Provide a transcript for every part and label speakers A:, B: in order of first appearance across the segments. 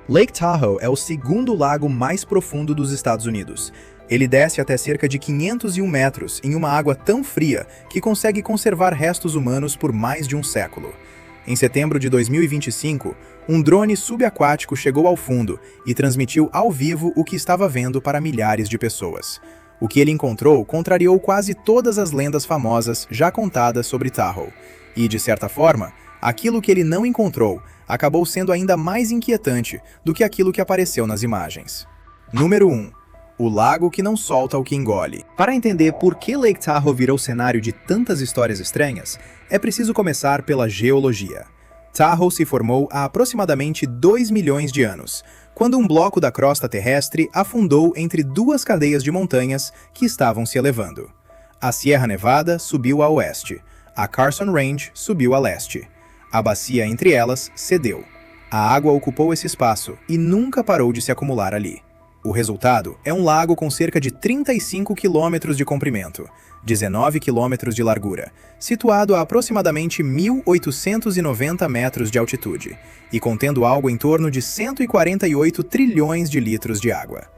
A: Lake Tahoe é o segundo lago mais profundo dos Estados Unidos. Ele desce até cerca de 501 metros em uma água tão fria que consegue conservar restos humanos por mais de um século. Em setembro de 2025, um drone subaquático chegou ao fundo e transmitiu ao vivo o que estava vendo para milhares de pessoas. O que ele encontrou contrariou quase todas as lendas famosas já contadas sobre Tahoe. E, de certa forma, aquilo que ele não encontrou acabou sendo ainda mais inquietante do que aquilo que apareceu nas imagens. Número 1. O lago que não solta o que engole. Para entender por que Lake Tahoe virou cenário de tantas histórias estranhas, é preciso começar pela geologia. Tahoe se formou há aproximadamente 2 milhões de anos, quando um bloco da crosta terrestre afundou entre duas cadeias de montanhas que estavam se elevando. A Sierra Nevada subiu a oeste, a Carson Range subiu a leste. A bacia entre elas cedeu. A água ocupou esse espaço e nunca parou de se acumular ali. O resultado é um lago com cerca de 35 quilômetros de comprimento, 19 quilômetros de largura, situado a aproximadamente 1.890 metros de altitude e contendo algo em torno de 148 trilhões de litros de água.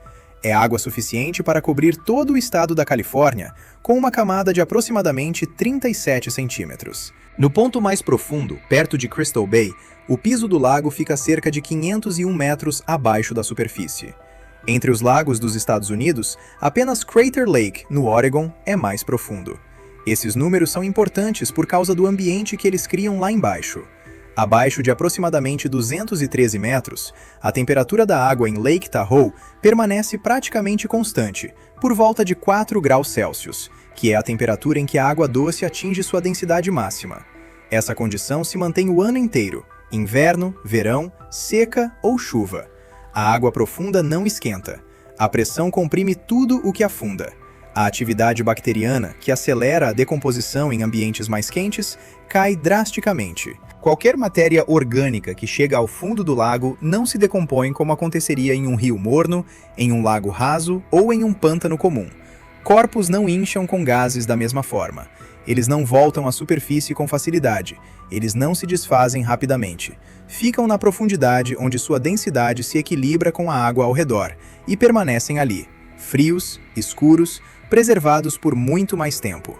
A: É água suficiente para cobrir todo o estado da Califórnia, com uma camada de aproximadamente 37 centímetros. No ponto mais profundo, perto de Crystal Bay, o piso do lago fica a cerca de 501 metros abaixo da superfície. Entre os lagos dos Estados Unidos, apenas Crater Lake, no Oregon, é mais profundo. Esses números são importantes por causa do ambiente que eles criam lá embaixo. Abaixo de aproximadamente 213 metros, a temperatura da água em Lake Tahoe permanece praticamente constante, por volta de 4 graus Celsius, que é a temperatura em que a água doce atinge sua densidade máxima. Essa condição se mantém o ano inteiro, inverno, verão, seca ou chuva. A água profunda não esquenta. A pressão comprime tudo o que afunda. A atividade bacteriana, que acelera a decomposição em ambientes mais quentes, cai drasticamente. Qualquer matéria orgânica que chega ao fundo do lago não se decompõe como aconteceria em um rio morno, em um lago raso ou em um pântano comum. Corpos não incham com gases da mesma forma. Eles não voltam à superfície com facilidade. Eles não se desfazem rapidamente. Ficam na profundidade onde sua densidade se equilibra com a água ao redor e permanecem ali, frios, escuros, preservados por muito mais tempo.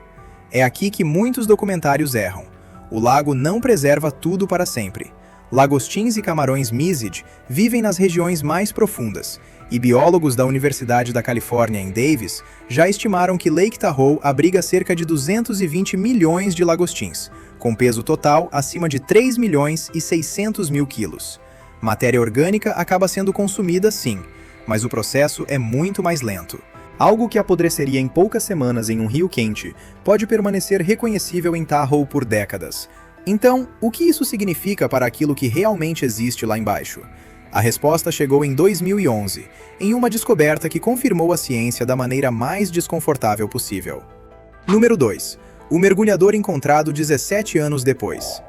A: É aqui que muitos documentários erram. O lago não preserva tudo para sempre. Lagostins e camarões Mysid vivem nas regiões mais profundas, e biólogos da Universidade da Califórnia em Davis já estimaram que Lake Tahoe abriga cerca de 220 milhões de lagostins, com peso total acima de 3 milhões e 600 mil quilos. Matéria orgânica acaba sendo consumida sim, mas o processo é muito mais lento. Algo que apodreceria em poucas semanas em um rio quente pode permanecer reconhecível em Tahoe por décadas. Então, o que isso significa para aquilo que realmente existe lá embaixo? A resposta chegou em 2011, em uma descoberta que confirmou a ciência da maneira mais desconfortável possível. Número 2. O mergulhador encontrado 17 anos depois.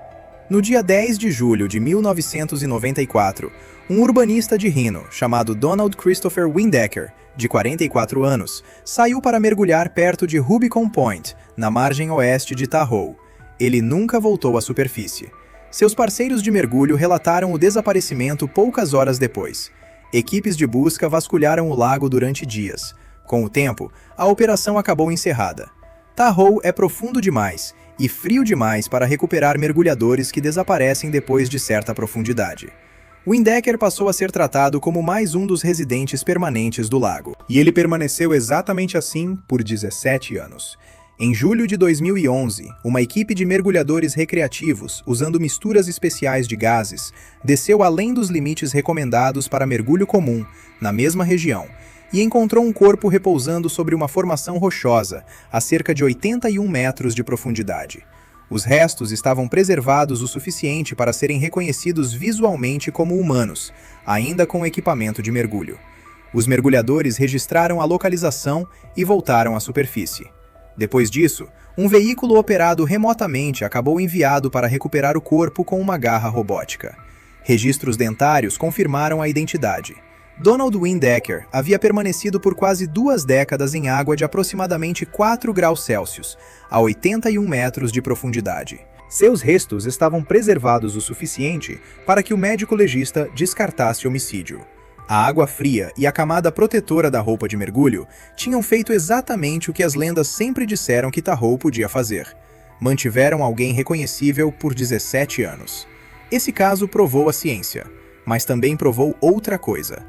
A: No dia 10 de julho de 1994, um urbanista de Reno, chamado Donald Christopher Windecker, de 44 anos, saiu para mergulhar perto de Rubicon Point, na margem oeste de Tahoe. Ele nunca voltou à superfície. Seus parceiros de mergulho relataram o desaparecimento poucas horas depois. Equipes de busca vasculharam o lago durante dias. Com o tempo, a operação acabou encerrada. Tahoe é profundo demais e frio demais para recuperar mergulhadores que desaparecem depois de certa profundidade. Windecker passou a ser tratado como mais um dos residentes permanentes do lago. E ele permaneceu exatamente assim por 17 anos. Em julho de 2011, uma equipe de mergulhadores recreativos, usando misturas especiais de gases, desceu além dos limites recomendados para mergulho comum, na mesma região, e encontrou um corpo repousando sobre uma formação rochosa, a cerca de 81 metros de profundidade. Os restos estavam preservados o suficiente para serem reconhecidos visualmente como humanos, ainda com equipamento de mergulho. Os mergulhadores registraram a localização e voltaram à superfície. Depois disso, um veículo operado remotamente acabou enviado para recuperar o corpo com uma garra robótica. Registros dentários confirmaram a identidade. Donald Windecker havia permanecido por quase 2 décadas em água de aproximadamente 4 graus Celsius, a 81 metros de profundidade. Seus restos estavam preservados o suficiente para que o médico legista descartasse homicídio. A água fria e a camada protetora da roupa de mergulho tinham feito exatamente o que as lendas sempre disseram que Tahoe podia fazer. Mantiveram alguém reconhecível por 17 anos. Esse caso provou a ciência, mas também provou outra coisa.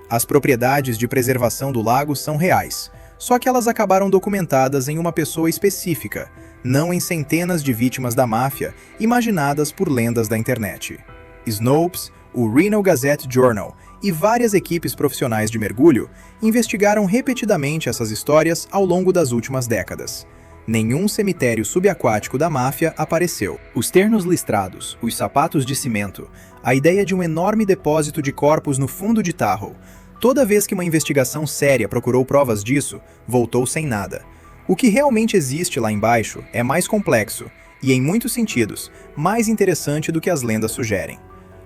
A: As propriedades de preservação do lago são reais, só que elas acabaram documentadas em uma pessoa específica, não em centenas de vítimas da máfia imaginadas por lendas da internet. Snopes, o Reno Gazette Journal e várias equipes profissionais de mergulho investigaram repetidamente essas histórias ao longo das últimas décadas. Nenhum cemitério subaquático da máfia apareceu. Os ternos listrados, os sapatos de cimento, a ideia de um enorme depósito de corpos no fundo de Tahoe. Toda vez que uma investigação séria procurou provas disso, voltou sem nada. O que realmente existe lá embaixo é mais complexo e, em muitos sentidos, mais interessante do que as lendas sugerem.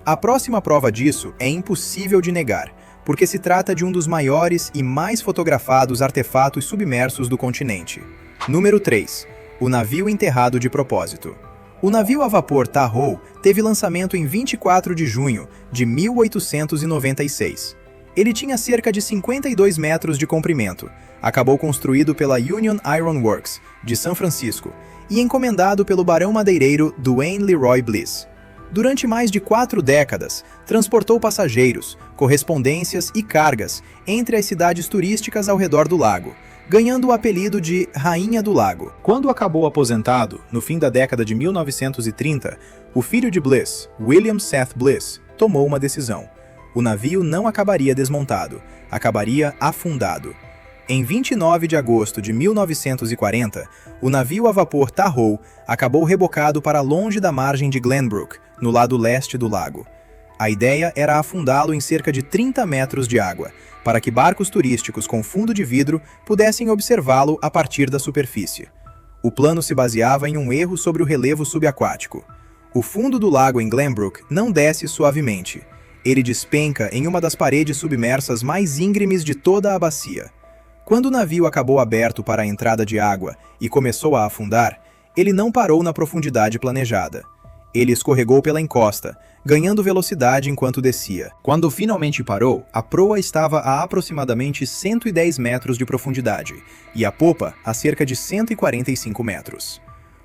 A: A próxima prova disso é impossível de negar, porque se trata de um dos maiores e mais fotografados artefatos submersos do continente. Número 3. O navio enterrado de propósito. O navio a vapor Tahoe teve lançamento em 24 de junho de 1896. Ele tinha cerca de 52 metros de comprimento, acabou construído pela Union Iron Works, de São Francisco, e encomendado pelo barão madeireiro Duane Leroy Bliss. Durante mais de 4 décadas, transportou passageiros, correspondências e cargas entre as cidades turísticas ao redor do lago, ganhando o apelido de Rainha do Lago. Quando acabou aposentado, no fim da década de 1930, o filho de Bliss, William Seth Bliss, tomou uma decisão. O navio não acabaria desmontado, acabaria afundado. Em 29 de agosto de 1940, o navio a vapor Tahoe acabou rebocado para longe da margem de Glenbrook, no lado leste do lago. A ideia era afundá-lo em cerca de 30 metros de água, para que barcos turísticos com fundo de vidro pudessem observá-lo a partir da superfície. O plano se baseava em um erro sobre o relevo subaquático. O fundo do lago em Glenbrook não desce suavemente. Ele despenca em uma das paredes submersas mais íngremes de toda a bacia. Quando o navio acabou aberto para a entrada de água e começou a afundar, ele não parou na profundidade planejada. Ele escorregou pela encosta, ganhando velocidade enquanto descia. Quando finalmente parou, a proa estava a aproximadamente 110 metros de profundidade e a popa a cerca de 145 metros.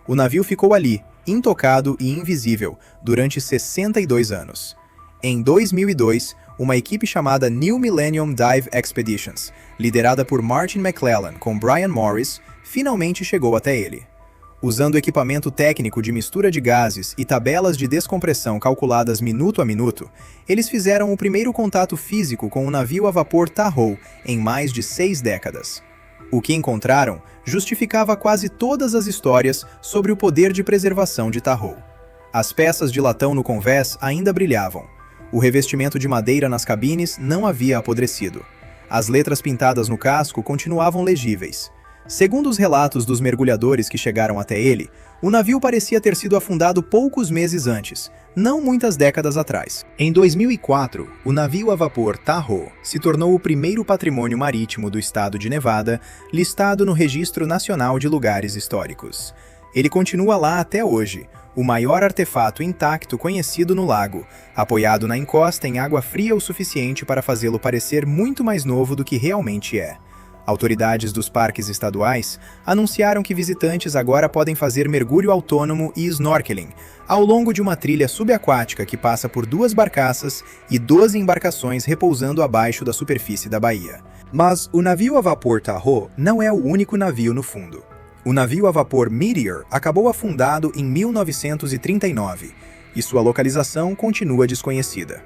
A: O navio ficou ali, intocado e invisível, durante 62 anos. Em 2002, uma equipe chamada New Millennium Dive Expeditions, liderada por Martin McClellan com Brian Morris, finalmente chegou até ele. Usando equipamento técnico de mistura de gases e tabelas de descompressão calculadas minuto a minuto, eles fizeram o primeiro contato físico com o navio a vapor Tahoe em mais de 6 décadas. O que encontraram justificava quase todas as histórias sobre o poder de preservação de Tahoe. As peças de latão no convés ainda brilhavam. O revestimento de madeira nas cabines não havia apodrecido. As letras pintadas no casco continuavam legíveis. Segundo os relatos dos mergulhadores que chegaram até ele, o navio parecia ter sido afundado poucos meses antes, não muitas décadas atrás. Em 2004, o navio a vapor Tahoe se tornou o primeiro patrimônio marítimo do estado de Nevada, listado no Registro Nacional de Lugares Históricos. Ele continua lá até hoje, o maior artefato intacto conhecido no lago, apoiado na encosta em água fria o suficiente para fazê-lo parecer muito mais novo do que realmente é. Autoridades dos parques estaduais anunciaram que visitantes agora podem fazer mergulho autônomo e snorkeling ao longo de uma trilha subaquática que passa por 2 barcaças e 12 embarcações repousando abaixo da superfície da baía. Mas o navio a vapor Tahoe não é o único navio no fundo. O navio a vapor Meteor acabou afundado em 1939 e sua localização continua desconhecida.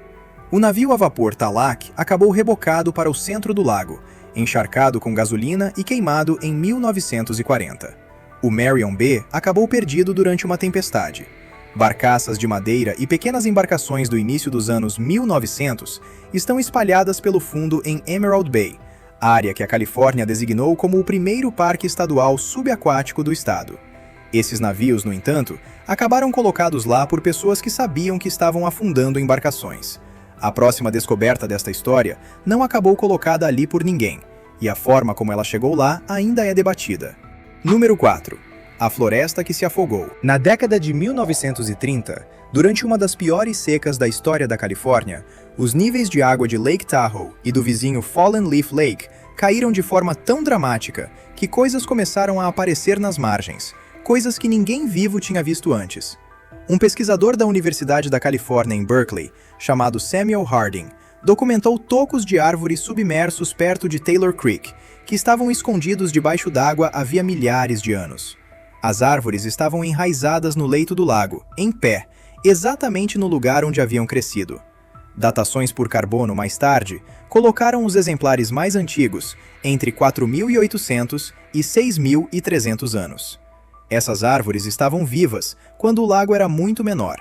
A: O navio a vapor Talak acabou rebocado para o centro do lago, encharcado com gasolina e queimado em 1940. O Marion B acabou perdido durante uma tempestade. Barcaças de madeira e pequenas embarcações do início dos anos 1900 estão espalhadas pelo fundo em Emerald Bay, área que a Califórnia designou como o primeiro parque estadual subaquático do estado. Esses navios, no entanto, acabaram colocados lá por pessoas que sabiam que estavam afundando embarcações. A próxima descoberta desta história não acabou colocada ali por ninguém, e a forma como ela chegou lá ainda é debatida. Número 4. a floresta que se afogou. Na década de 1930, durante uma das piores secas da história da Califórnia, os níveis de água de Lake Tahoe e do vizinho Fallen Leaf Lake caíram de forma tão dramática que coisas começaram a aparecer nas margens, coisas que ninguém vivo tinha visto antes. Um pesquisador da Universidade da Califórnia em Berkeley, chamado Samuel Harding, documentou tocos de árvores submersos perto de Taylor Creek, que estavam escondidos debaixo d'água havia milhares de anos. As árvores estavam enraizadas no leito do lago, em pé, exatamente no lugar onde haviam crescido. Datações por carbono mais tarde colocaram os exemplares mais antigos entre 4.800 e 6.300 anos. Essas árvores estavam vivas quando o lago era muito menor.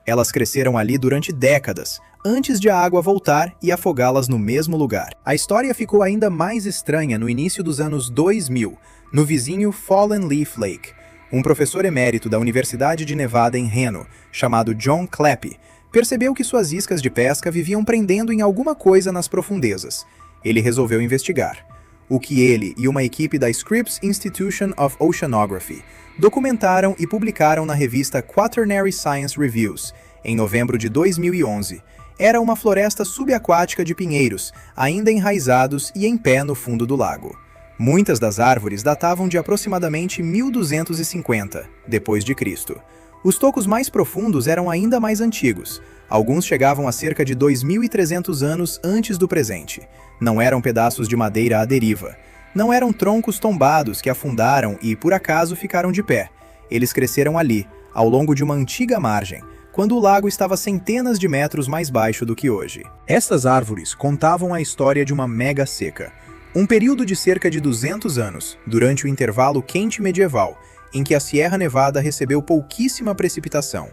A: Elas cresceram ali durante décadas, antes de a água voltar e afogá-las no mesmo lugar. A história ficou ainda mais estranha no início dos anos 2000, no vizinho Fallen Leaf Lake. Um professor emérito da Universidade de Nevada em Reno, chamado John Clappy, percebeu que suas iscas de pesca viviam prendendo em alguma coisa nas profundezas. Ele resolveu investigar. O que ele e uma equipe da Scripps Institution of Oceanography documentaram e publicaram na revista Quaternary Science Reviews, em novembro de 2011, era uma floresta subaquática de pinheiros, ainda enraizados e em pé no fundo do lago. Muitas das árvores datavam de aproximadamente 1250, depois de Cristo. Os tocos mais profundos eram ainda mais antigos. Alguns chegavam a cerca de 2.300 anos antes do presente. Não eram pedaços de madeira à deriva. Não eram troncos tombados que afundaram e, por acaso, ficaram de pé. Eles cresceram ali, ao longo de uma antiga margem, quando o lago estava centenas de metros mais baixo do que hoje. Estas árvores contavam a história de uma mega seca. Um período de cerca de 200 anos, durante o intervalo quente medieval, em que a Sierra Nevada recebeu pouquíssima precipitação.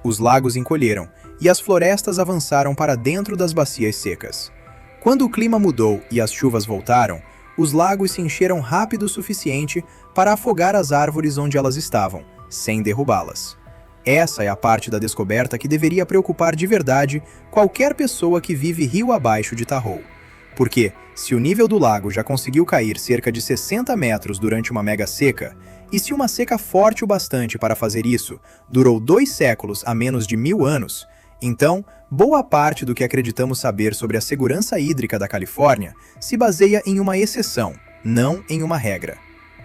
A: Os lagos encolheram e as florestas avançaram para dentro das bacias secas. Quando o clima mudou e as chuvas voltaram, os lagos se encheram rápido o suficiente para afogar as árvores onde elas estavam, sem derrubá-las. Essa é a parte da descoberta que deveria preocupar de verdade qualquer pessoa que vive rio abaixo de Tahoe. Porque, se o nível do lago já conseguiu cair cerca de 60 metros durante uma mega seca, e se uma seca forte o bastante para fazer isso durou 2 séculos a menos de 1000 anos, então, boa parte do que acreditamos saber sobre a segurança hídrica da Califórnia se baseia em uma exceção, não em uma regra.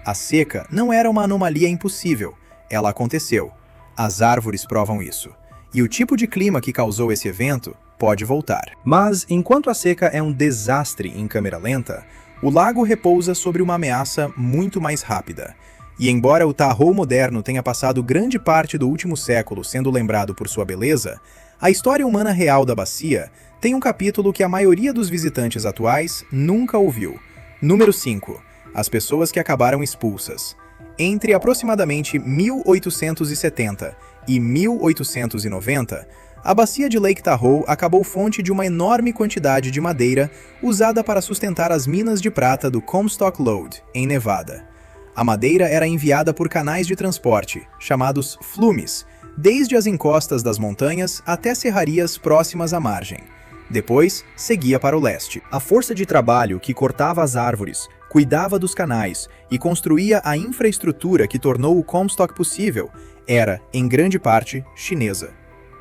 A: A seca não era uma anomalia impossível, ela aconteceu. As árvores provam isso. E o tipo de clima que causou esse evento pode voltar. Mas, enquanto a seca é um desastre em câmera lenta, o lago repousa sobre uma ameaça muito mais rápida. E embora o Tahoe moderno tenha passado grande parte do último século sendo lembrado por sua beleza, a história humana real da bacia tem um capítulo que a maioria dos visitantes atuais nunca ouviu. Número 5. As pessoas que acabaram expulsas. Entre aproximadamente 1870 e 1890, a bacia de Lake Tahoe acabou fonte de uma enorme quantidade de madeira usada para sustentar as minas de prata do Comstock Lode, em Nevada. A madeira era enviada por canais de transporte, chamados flumes, desde as encostas das montanhas até serrarias próximas à margem. Depois, seguia para o leste. A força de trabalho que cortava as árvores, cuidava dos canais e construía a infraestrutura que tornou o Comstock possível era, em grande parte, chinesa.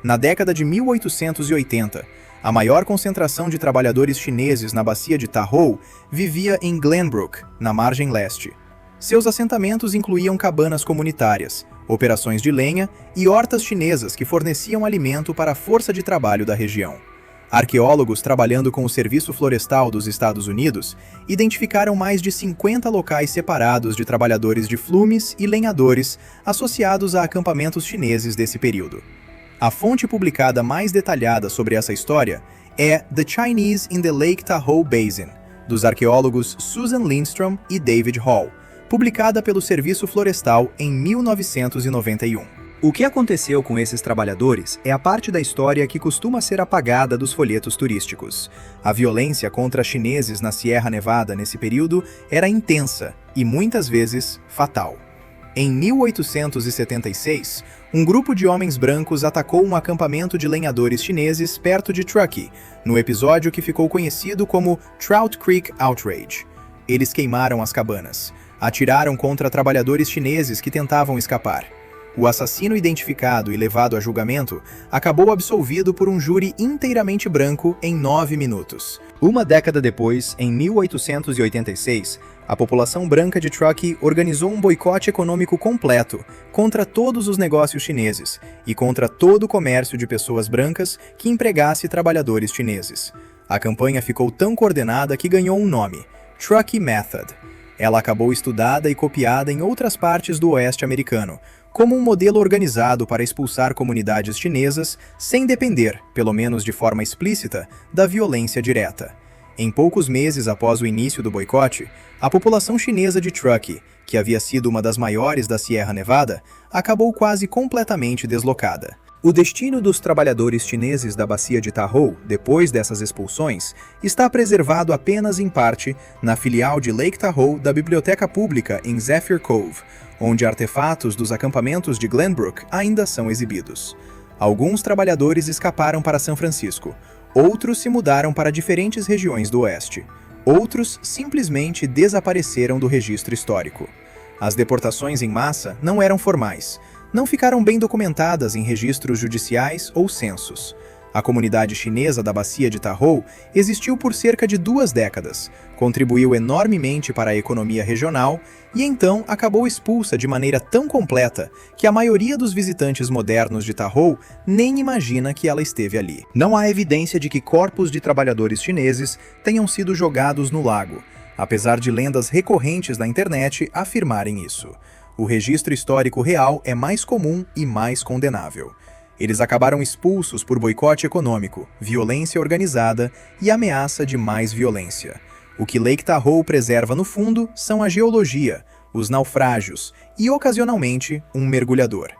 A: Na década de 1880, a maior concentração de trabalhadores chineses na bacia de Tahoe vivia em Glenbrook, na margem leste. Seus assentamentos incluíam cabanas comunitárias, operações de lenha e hortas chinesas que forneciam alimento para a força de trabalho da região. Arqueólogos trabalhando com o Serviço Florestal dos Estados Unidos identificaram mais de 50 locais separados de trabalhadores de flumes e lenhadores associados a acampamentos chineses desse período. A fonte publicada mais detalhada sobre essa história é The Chinese in the Lake Tahoe Basin, dos arqueólogos Susan Lindstrom e David Hall, publicada pelo Serviço Florestal em 1991. O que aconteceu com esses trabalhadores é a parte da história que costuma ser apagada dos folhetos turísticos. A violência contra chineses na Sierra Nevada nesse período era intensa e muitas vezes fatal. Em 1876, um grupo de homens brancos atacou um acampamento de lenhadores chineses perto de Truckee, no episódio que ficou conhecido como Trout Creek Outrage. Eles queimaram as cabanas. Atiraram contra trabalhadores chineses que tentavam escapar. O assassino identificado e levado a julgamento acabou absolvido por um júri inteiramente branco em 9 minutos. Uma década depois, em 1886, a população branca de Truckee organizou um boicote econômico completo contra todos os negócios chineses e contra todo o comércio de pessoas brancas que empregasse trabalhadores chineses. A campanha ficou tão coordenada que ganhou um nome: Truckee Method. Ela acabou estudada e copiada em outras partes do oeste americano, como um modelo organizado para expulsar comunidades chinesas sem depender, pelo menos de forma explícita, da violência direta. Em poucos meses após o início do boicote, a população chinesa de Truckee, que havia sido uma das maiores da Sierra Nevada, acabou quase completamente deslocada. O destino dos trabalhadores chineses da bacia de Tahoe, depois dessas expulsões, está preservado apenas em parte na filial de Lake Tahoe da Biblioteca Pública em Zephyr Cove, onde artefatos dos acampamentos de Glenbrook ainda são exibidos. Alguns trabalhadores escaparam para São Francisco, outros se mudaram para diferentes regiões do oeste. Outros simplesmente desapareceram do registro histórico. As deportações em massa não eram formais, não ficaram bem documentadas em registros judiciais ou censos. A comunidade chinesa da bacia de Tahoe existiu por cerca de 2 décadas, contribuiu enormemente para a economia regional e então acabou expulsa de maneira tão completa que a maioria dos visitantes modernos de Tahoe nem imagina que ela esteve ali. Não há evidência de que corpos de trabalhadores chineses tenham sido jogados no lago, apesar de lendas recorrentes na internet afirmarem isso. O registro histórico real é mais comum e mais condenável. Eles acabaram expulsos por boicote econômico, violência organizada e ameaça de mais violência. O que Lake Tahoe preserva no fundo são a geologia, os naufrágios e, ocasionalmente, um mergulhador.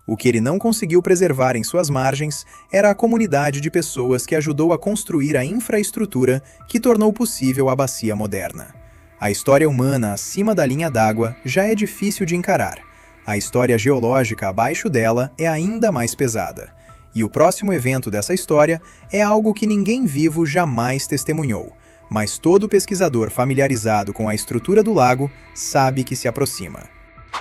A: O que ele não conseguiu preservar em suas margens era a comunidade de pessoas que ajudou a construir a infraestrutura que tornou possível a bacia moderna. A história humana acima da linha d'água já é difícil de encarar. A história geológica abaixo dela é ainda mais pesada. E o próximo evento dessa história é algo que ninguém vivo jamais testemunhou, mas todo pesquisador familiarizado com a estrutura do lago sabe que se aproxima.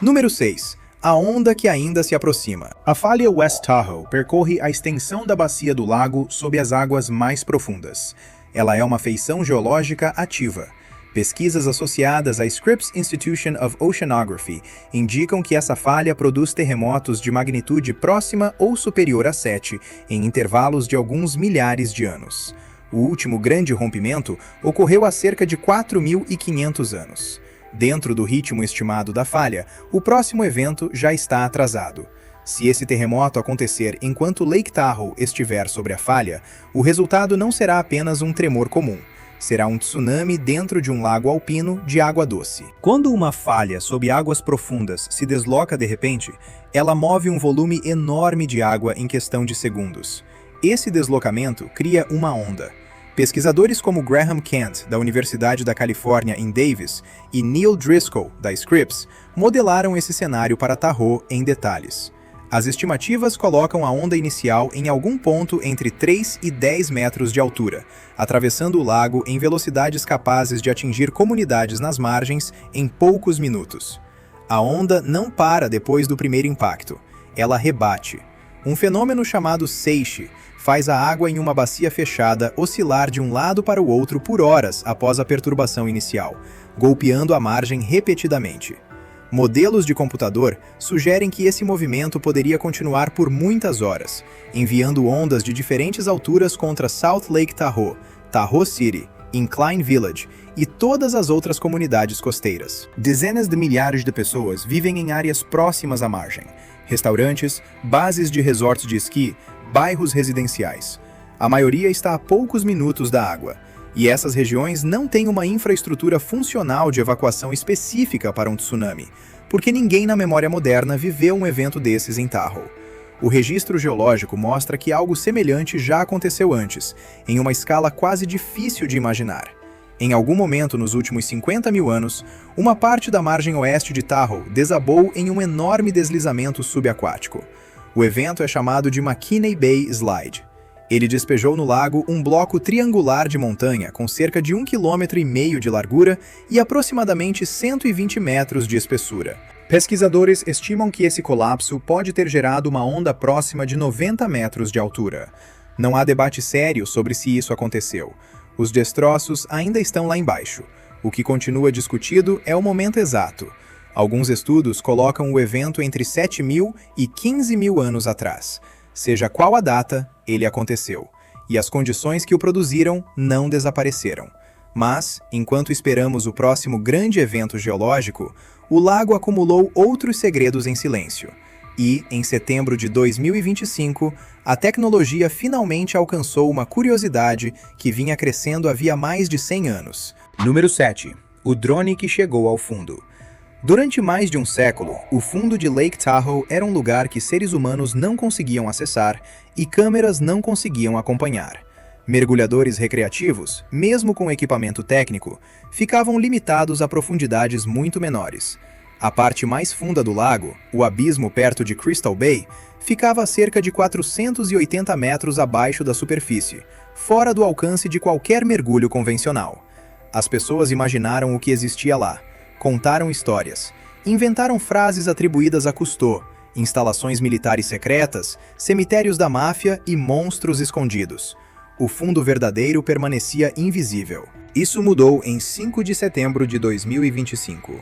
A: Número 6. A onda que ainda se aproxima. A falha West Tahoe percorre a extensão da bacia do lago sob as águas mais profundas. Ela é uma feição geológica ativa. Pesquisas associadas à Scripps Institution of Oceanography indicam que essa falha produz terremotos de magnitude próxima ou superior a 7 em intervalos de alguns milhares de anos. O último grande rompimento ocorreu há cerca de 4.500 anos. Dentro do ritmo estimado da falha, o próximo evento já está atrasado. Se esse terremoto acontecer enquanto Lake Tahoe estiver sobre a falha, o resultado não será apenas um tremor comum. Será um tsunami dentro de um lago alpino de água doce. Quando uma falha sob águas profundas se desloca de repente, ela move um volume enorme de água em questão de segundos. Esse deslocamento cria uma onda. Pesquisadores como Graham Kent, da Universidade da Califórnia em Davis, e Neil Driscoll, da Scripps, modelaram esse cenário para Tahoe em detalhes. As estimativas colocam a onda inicial em algum ponto entre 3 e 10 metros de altura, atravessando o lago em velocidades capazes de atingir comunidades nas margens em poucos minutos. A onda não para depois do primeiro impacto, ela rebate. Um fenômeno chamado seiche faz a água em uma bacia fechada oscilar de um lado para o outro por horas após a perturbação inicial, golpeando a margem repetidamente. Modelos de computador sugerem que esse movimento poderia continuar por muitas horas, enviando ondas de diferentes alturas contra South Lake Tahoe, Tahoe City, Incline Village e todas as outras comunidades costeiras. Dezenas de milhares de pessoas vivem em áreas próximas à margem: restaurantes, bases de resorts de esqui, bairros residenciais. A maioria está a poucos minutos da água. E essas regiões não têm uma infraestrutura funcional de evacuação específica para um tsunami, porque ninguém na memória moderna viveu um evento desses em Tahoe. O registro geológico mostra que algo semelhante já aconteceu antes, em uma escala quase difícil de imaginar. Em algum momento nos últimos 50 mil anos, uma parte da margem oeste de Tahoe desabou em um enorme deslizamento subaquático. O evento é chamado de McKinney Bay Slide. Ele despejou no lago um bloco triangular de montanha com cerca de 1,5 km de largura e aproximadamente 120 metros de espessura. Pesquisadores estimam que esse colapso pode ter gerado uma onda próxima de 90 metros de altura. Não há debate sério sobre se isso aconteceu. Os destroços ainda estão lá embaixo. O que continua discutido é o momento exato. Alguns estudos colocam o evento entre 7.000 e 15.000 anos atrás. Seja qual a data, ele aconteceu. E as condições que o produziram não desapareceram. Mas, enquanto esperamos o próximo grande evento geológico, o lago acumulou outros segredos em silêncio. E, em setembro de 2025, a tecnologia finalmente alcançou uma curiosidade que vinha crescendo havia mais de 100 anos. Número 7. O drone que chegou ao fundo. Durante mais de um século, o fundo de Lake Tahoe era um lugar que seres humanos não conseguiam acessar e câmeras não conseguiam acompanhar. Mergulhadores recreativos, mesmo com equipamento técnico, ficavam limitados a profundidades muito menores. A parte mais funda do lago, o abismo perto de Crystal Bay, ficava a cerca de 480 metros abaixo da superfície, fora do alcance de qualquer mergulho convencional. As pessoas imaginaram o que existia lá. Contaram histórias, inventaram frases atribuídas a Cousteau, instalações militares secretas, cemitérios da máfia e monstros escondidos. O fundo verdadeiro permanecia invisível. Isso mudou em 5 de setembro de 2025.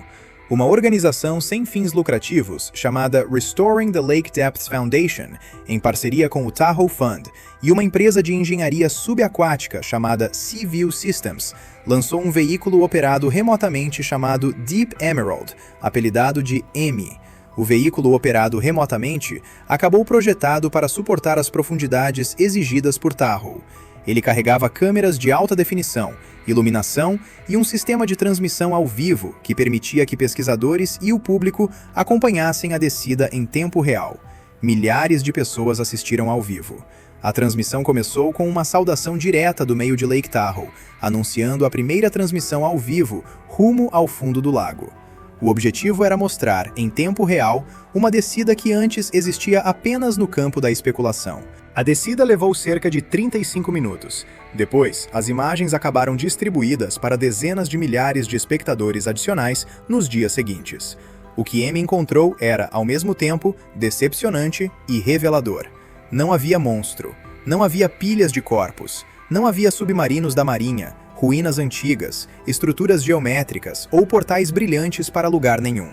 A: Uma organização sem fins lucrativos chamada Restoring the Lake Depths Foundation, em parceria com o Tahoe Fund, e uma empresa de engenharia subaquática chamada Seaview Systems, lançou um veículo operado remotamente chamado Deep Emerald, apelidado de EMI. O veículo operado remotamente acabou projetado para suportar as profundidades exigidas por Tahoe. Ele carregava câmeras de alta definição, iluminação e um sistema de transmissão ao vivo que permitia que pesquisadores e o público acompanhassem a descida em tempo real. Milhares de pessoas assistiram ao vivo. A transmissão começou com uma saudação direta do meio de Lake Tahoe, anunciando a primeira transmissão ao vivo rumo ao fundo do lago. O objetivo era mostrar, em tempo real, uma descida que antes existia apenas no campo da especulação. A descida levou cerca de 35 minutos. Depois, as imagens acabaram distribuídas para dezenas de milhares de espectadores adicionais nos dias seguintes. O que Amy encontrou era, ao mesmo tempo, decepcionante e revelador. Não havia monstro, não havia pilhas de corpos, não havia submarinos da marinha, ruínas antigas, estruturas geométricas ou portais brilhantes para lugar nenhum.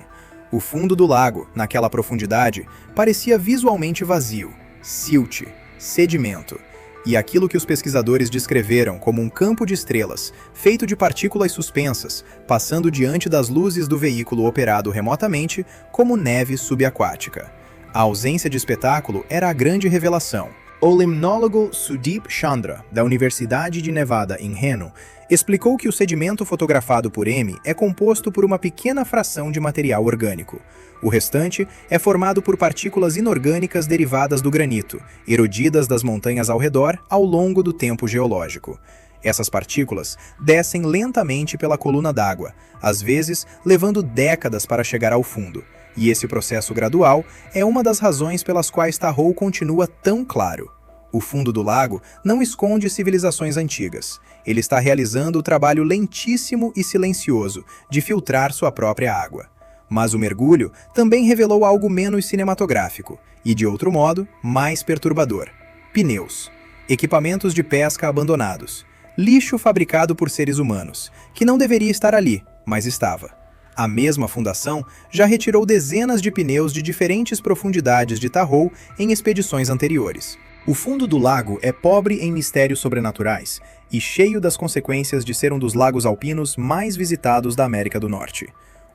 A: O fundo do lago, naquela profundidade, parecia visualmente vazio, silt, sedimento, e aquilo que os pesquisadores descreveram como um campo de estrelas, feito de partículas suspensas, passando diante das luzes do veículo operado remotamente como neve subaquática. A ausência de espetáculo era a grande revelação. O limnólogo Sudeep Chandra, da Universidade de Nevada, em Reno, explicou que o sedimento fotografado por Amy é composto por uma pequena fração de material orgânico. O restante é formado por partículas inorgânicas derivadas do granito, erodidas das montanhas ao redor ao longo do tempo geológico. Essas partículas descem lentamente pela coluna d'água, às vezes levando décadas para chegar ao fundo. E esse processo gradual é uma das razões pelas quais Tahoe continua tão claro. O fundo do lago não esconde civilizações antigas. Ele está realizando o trabalho lentíssimo e silencioso de filtrar sua própria água. Mas o mergulho também revelou algo menos cinematográfico e, de outro modo, mais perturbador. Pneus, equipamentos de pesca abandonados, lixo fabricado por seres humanos, que não deveria estar ali, mas estava. A mesma fundação já retirou dezenas de pneus de diferentes profundidades de Tahoe em expedições anteriores. O fundo do lago é pobre em mistérios sobrenaturais e cheio das consequências de ser um dos lagos alpinos mais visitados da América do Norte.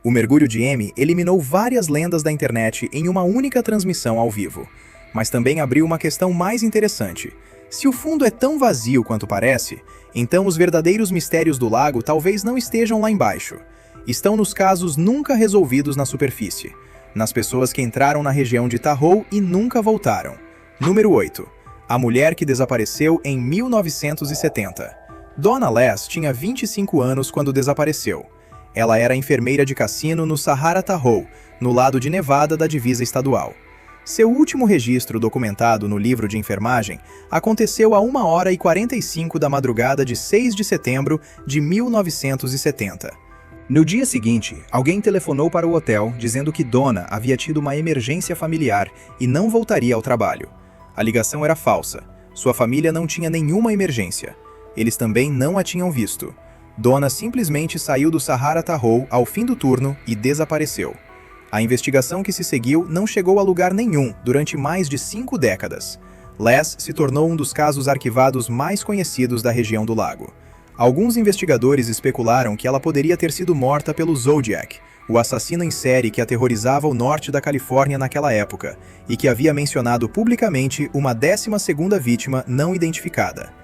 A: O mergulho de Amy eliminou várias lendas da internet em uma única transmissão ao vivo, mas também abriu uma questão mais interessante. Se o fundo é tão vazio quanto parece, então os verdadeiros mistérios do lago talvez não estejam lá embaixo. Estão nos casos nunca resolvidos na superfície, nas pessoas que entraram na região de Tahoe e nunca voltaram. Número 8. A mulher que desapareceu em 1970. Donna Les tinha 25 anos quando desapareceu. Ela era enfermeira de cassino no Sahara Tahoe, no lado de Nevada da divisa estadual. Seu último registro documentado no livro de enfermagem aconteceu a 1h45 da madrugada de 6 de setembro de 1970. No dia seguinte, alguém telefonou para o hotel dizendo que Donna havia tido uma emergência familiar e não voltaria ao trabalho. A ligação era falsa. Sua família não tinha nenhuma emergência. Eles também não a tinham visto. Donna simplesmente saiu do Sahara Tahoe ao fim do turno e desapareceu. A investigação que se seguiu não chegou a lugar nenhum durante mais de 5 décadas. Les se tornou um dos casos arquivados mais conhecidos da região do lago. Alguns investigadores especularam que ela poderia ter sido morta pelo Zodiac, o assassino em série que aterrorizava o norte da Califórnia naquela época, e que havia mencionado publicamente uma 12ª vítima não identificada.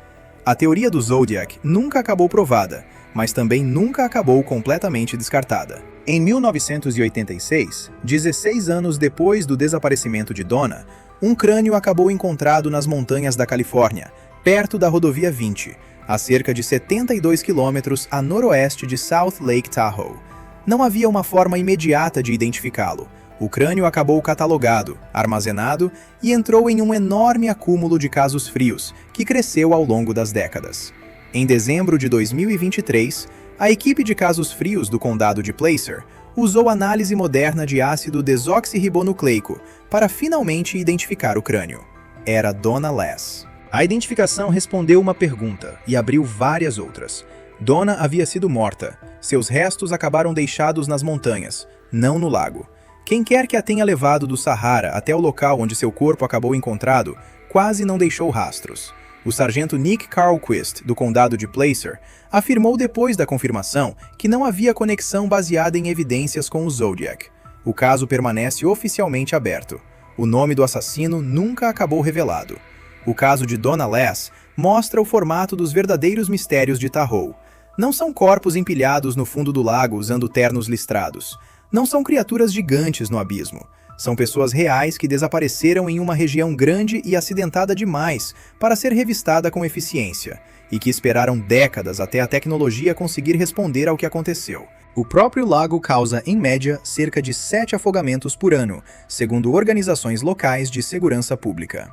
A: A teoria do Zodiac nunca acabou provada, mas também nunca acabou completamente descartada. Em 1986, 16 anos depois do desaparecimento de Donna, um crânio acabou encontrado nas montanhas da Califórnia, perto da rodovia 20, a cerca de 72 quilômetros a noroeste de South Lake Tahoe. Não havia uma forma imediata de identificá-lo. O crânio acabou catalogado, armazenado e entrou em um enorme acúmulo de casos frios, que cresceu ao longo das décadas. Em dezembro de 2023, a equipe de casos frios do condado de Placer usou análise moderna de ácido desoxirribonucleico para finalmente identificar o crânio. Era Donna Les. A identificação respondeu uma pergunta e abriu várias outras. Donna havia sido morta. Seus restos acabaram deixados nas montanhas, não no lago. Quem quer que a tenha levado do Sahara até o local onde seu corpo acabou encontrado, quase não deixou rastros. O sargento Nick Carlquist, do condado de Placer, afirmou depois da confirmação que não havia conexão baseada em evidências com o Zodiac. O caso permanece oficialmente aberto. O nome do assassino nunca acabou revelado. O caso de Donna Les mostra o formato dos verdadeiros mistérios de Tahoe. Não são corpos empilhados no fundo do lago usando ternos listrados. Não são criaturas gigantes no abismo. São pessoas reais que desapareceram em uma região grande e acidentada demais para ser revistada com eficiência, e que esperaram décadas até a tecnologia conseguir responder ao que aconteceu. O próprio lago causa, em média, cerca de 7 afogamentos por ano, segundo organizações locais de segurança pública.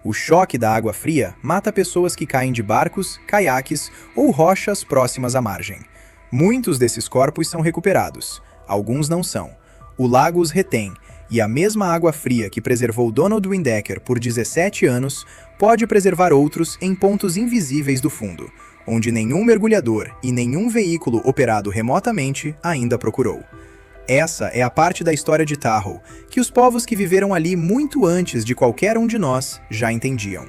A: O choque da água fria mata pessoas que caem de barcos, caiaques ou rochas próximas à margem. Muitos desses corpos são recuperados, alguns não são. O lago os retém, e a mesma água fria que preservou Donald Windecker por 17 anos pode preservar outros em pontos invisíveis do fundo, onde nenhum mergulhador e nenhum veículo operado remotamente ainda procurou. Essa é a parte da história de Tahoe, que os povos que viveram ali muito antes de qualquer um de nós já entendiam.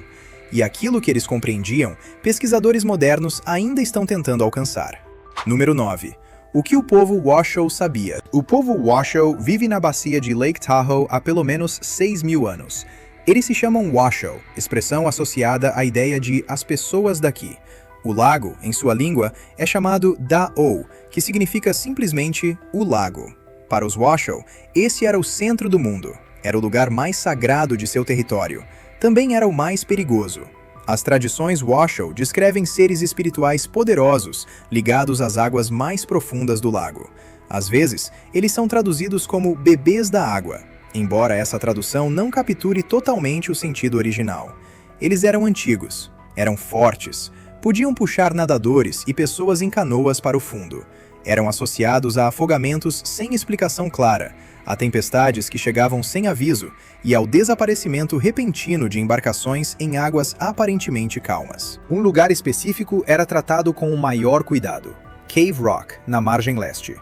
A: E aquilo que eles compreendiam, pesquisadores modernos ainda estão tentando alcançar. Número 9. O que o povo Washoe sabia? O povo Washoe vive na bacia de Lake Tahoe há pelo menos 6.000 anos. Eles se chamam Washoe, expressão associada à ideia de as pessoas daqui. O lago, em sua língua, é chamado Da'o, que significa simplesmente o lago. Para os Washoe, esse era o centro do mundo. Era o lugar mais sagrado de seu território. Também era o mais perigoso. As tradições Washoe descrevem seres espirituais poderosos, ligados às águas mais profundas do lago. Às vezes, eles são traduzidos como bebês da água, embora essa tradução não capture totalmente o sentido original. Eles eram antigos, eram fortes, podiam puxar nadadores e pessoas em canoas para o fundo. Eram associados a afogamentos sem explicação clara, a tempestades que chegavam sem aviso e ao desaparecimento repentino de embarcações em águas aparentemente calmas. Um lugar específico era tratado com o maior cuidado: Cave Rock, na margem leste.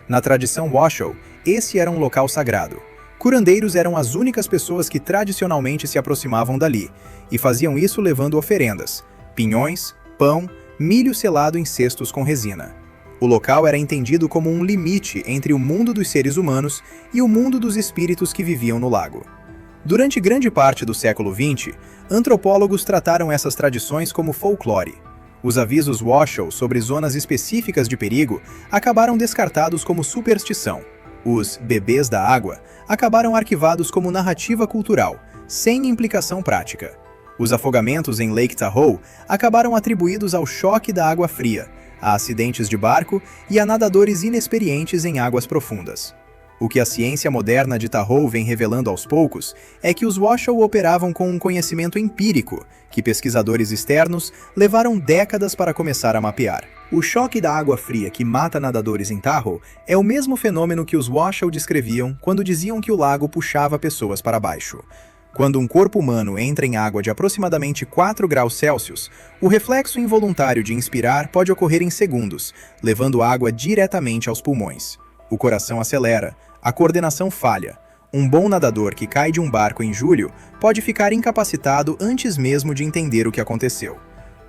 A: Na tradição Washoe, esse era um local sagrado. Curandeiros eram as únicas pessoas que tradicionalmente se aproximavam dali, e faziam isso levando oferendas: pinhões, pão, milho selado em cestos com resina. O local era entendido como um limite entre o mundo dos seres humanos e o mundo dos espíritos que viviam no lago. Durante grande parte do século XX, antropólogos trataram essas tradições como folclore. Os avisos Washoe sobre zonas específicas de perigo acabaram descartados como superstição. Os bebês da água acabaram arquivados como narrativa cultural, sem implicação prática. Os afogamentos em Lake Tahoe acabaram atribuídos ao choque da água fria, a acidentes de barco e a nadadores inexperientes em águas profundas. O que a ciência moderna de Tahoe vem revelando aos poucos é que os Washoe operavam com um conhecimento empírico, que pesquisadores externos levaram décadas para começar a mapear. O choque da água fria que mata nadadores em Tahoe é o mesmo fenômeno que os Washoe descreviam quando diziam que o lago puxava pessoas para baixo. Quando um corpo humano entra em água de aproximadamente 4 graus Celsius, o reflexo involuntário de inspirar pode ocorrer em segundos, levando água diretamente aos pulmões. O coração acelera, a coordenação falha. Um bom nadador que cai de um barco em julho pode ficar incapacitado antes mesmo de entender o que aconteceu.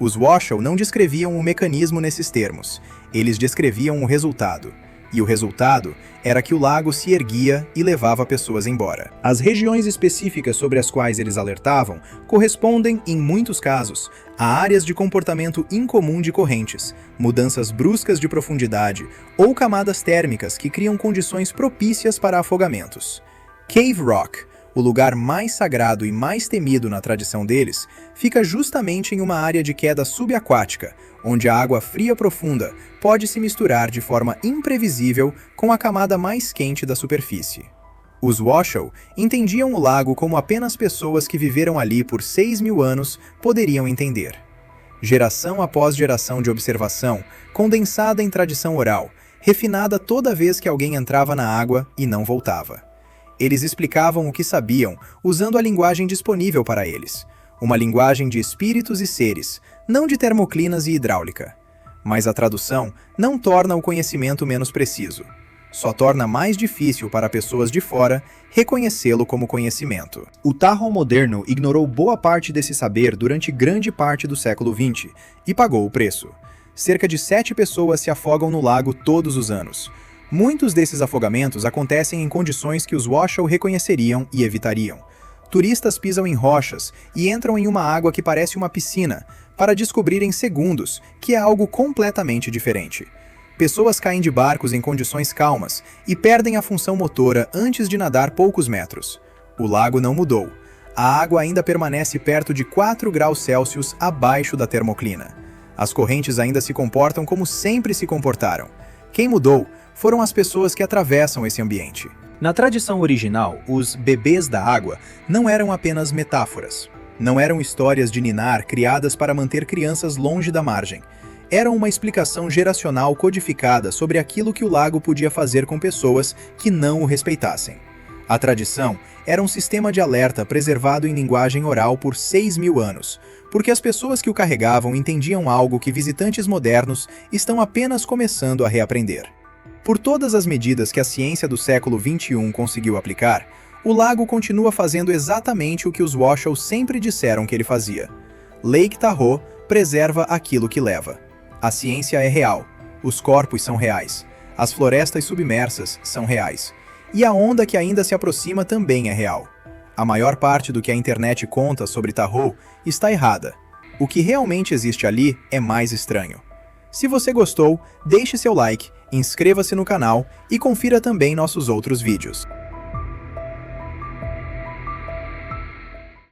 A: Os Washoe não descreviam o mecanismo nesses termos, eles descreviam o resultado. E o resultado era que o lago se erguia e levava pessoas embora. As regiões específicas sobre as quais eles alertavam correspondem, em muitos casos, a áreas de comportamento incomum de correntes, mudanças bruscas de profundidade ou camadas térmicas que criam condições propícias para afogamentos. Cave Rock, o lugar mais sagrado e mais temido na tradição deles, fica justamente em uma área de queda subaquática, onde a água fria profunda pode se misturar de forma imprevisível com a camada mais quente da superfície. Os Washoe entendiam o lago como apenas pessoas que viveram ali por 6.000 anos poderiam entender. Geração após geração de observação, condensada em tradição oral, refinada toda vez que alguém entrava na água e não voltava. Eles explicavam o que sabiam usando a linguagem disponível para eles, uma linguagem de espíritos e seres, não de termoclinas e hidráulica. Mas a tradução não torna o conhecimento menos preciso. Só torna mais difícil para pessoas de fora reconhecê-lo como conhecimento. O Tahoe moderno ignorou boa parte desse saber durante grande parte do século XX e pagou o preço. Cerca de 7 pessoas se afogam no lago todos os anos. Muitos desses afogamentos acontecem em condições que os Washoe reconheceriam e evitariam. Turistas pisam em rochas e entram em uma água que parece uma piscina, para descobrir em segundos que é algo completamente diferente. Pessoas caem de barcos em condições calmas e perdem a função motora antes de nadar poucos metros. O lago não mudou. A água ainda permanece perto de 4 graus Celsius abaixo da termoclina. As correntes ainda se comportam como sempre se comportaram. Quem mudou foram as pessoas que atravessam esse ambiente. Na tradição original, os bebês da água não eram apenas metáforas. Não eram histórias de ninar criadas para manter crianças longe da margem. Eram uma explicação geracional codificada sobre aquilo que o lago podia fazer com pessoas que não o respeitassem. A tradição era um sistema de alerta preservado em linguagem oral por 6.000 anos, porque as pessoas que o carregavam entendiam algo que visitantes modernos estão apenas começando a reaprender. Por todas as medidas que a ciência do século XXI conseguiu aplicar, o lago continua fazendo exatamente o que os Washoe sempre disseram que ele fazia. Lake Tahoe preserva aquilo que leva. A ciência é real, os corpos são reais, as florestas submersas são reais, e a onda que ainda se aproxima também é real. A maior parte do que a internet conta sobre Tahoe está errada. O que realmente existe ali é mais estranho. Se você gostou, deixe seu like, inscreva-se no canal e confira também nossos outros vídeos.